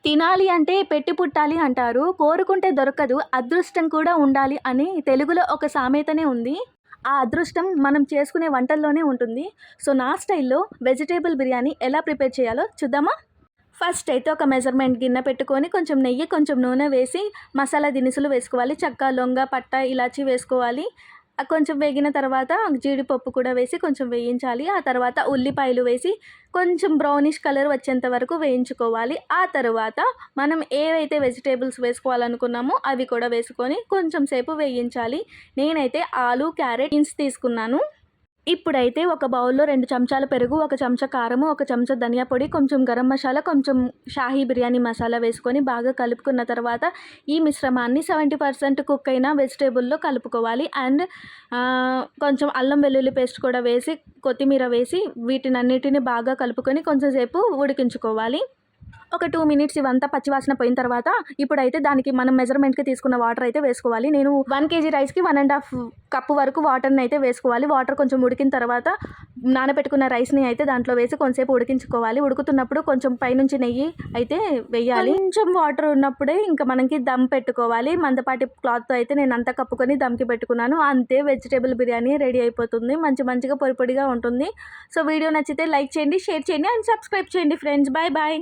తినాలి అంటే పెట్టి పుట్టాలి అంటారు. కోరుకుంటే దొరకదు, అదృష్టం కూడా ఉండాలి అని తెలుగులో ఒక సామెతనే ఉంది. ఆ అదృష్టం మనం చేసుకునే వంటల్లోనే ఉంటుంది. సో, నా స్టైల్‌లో వెజిటబుల్ బిర్యానీ ఎలా ప్రిపేర్ చేయాలో చూద్దామా? ఫస్ట్ అయితే ఒక మెజర్‌మెంట్ గిన్నె పెట్టుకొని కొంచెం నెయ్యి, కొంచెం నూనె వేసి మసాలా దినుసులు వేసుకోవాలి. చెక్క, లొంగ, పట్ట, ఇలాచీ వేసుకోవాలి. కొంచెం వేగిన తర్వాత జీడిపప్పు కూడా వేసి కొంచెం వేయించాలి. ఆ తర్వాత ఉల్లిపాయలు వేసి కొంచెం బ్రౌనిష్ కలర్ వచ్చేంత వరకు వేయించుకోవాలి. ఆ తరువాత మనం ఏవైతే వెజిటబుల్స్ వేసుకోవాలనుకున్నామో అవి కూడా వేసుకొని కొంచెం సేపు వేయించాలి. నేనైతే ఆలు, క్యారెట్, బీన్స్ తీసుకున్నాను. ఇప్పుడైతే ఒక బౌల్‌లో 2 చెంచాల పెరుగు, 1 చెంచా కారము, 1 చెంచా ధనియా పొడి, కొంచెం గరం మసాలా, కొంచెం షాహీ బిర్యానీ మసాలా వేసుకొని బాగా కలుపుకున్న తర్వాత ఈ మిశ్రమాన్ని 70% కుక్ అయిన వెజిటబుల్‌లో కలుపుకోవాలి. అండ్ కొంచెం అల్లం వెల్లుల్లి పేస్ట్ కూడా వేసి, కొత్తిమీర వేసి వీటినన్నిటిని బాగా కలుపుకొని కొంచెం సేపు ఉడికించుకోవాలి. ఒక 2 మినిట్స్ ఇవంతా పచ్చివాసన పోయిన తర్వాత ఇప్పుడైతే దానికి మనం మెజర్‌మెంట్‌కి తీసుకున్న వాటర్ అయితే వేసుకోవాలి. నేను 1 కేజీ రైస్‌కి 1 ½ కప్పు వరకు వాటర్‌ని అయితే వేసుకోవాలి. వాటర్ కొంచెం ఉడికిన తర్వాత నానబెట్టుకున్న రైస్‌ని అయితే దాంట్లో వేసి కొంచెంసేపు ఉడికించుకోవాలి. ఉడుకుతున్నప్పుడు కొంచెం పైనుంచి నెయ్యి అయితే వేయాలి. కొంచెం వాటర్ ఉన్నప్పుడే ఇంకా మనకి దమ్ పెట్టుకోవాలి. మందపాటి క్లాత్‌తో అయితే నేను అంతా కప్పుకొని దమ్‌కి పెట్టుకున్నాను. అంతే, వెజిటబుల్ బిర్యానీ రెడీ అయిపోతుంది. మంచిగా పొడి పొడిగా ఉంటుంది. సో, వీడియో నచ్చితే లైక్ చేయండి, షేర్ చేయండి అండ్ సబ్స్క్రైబ్ చేయండి ఫ్రెండ్స్. Bye bye.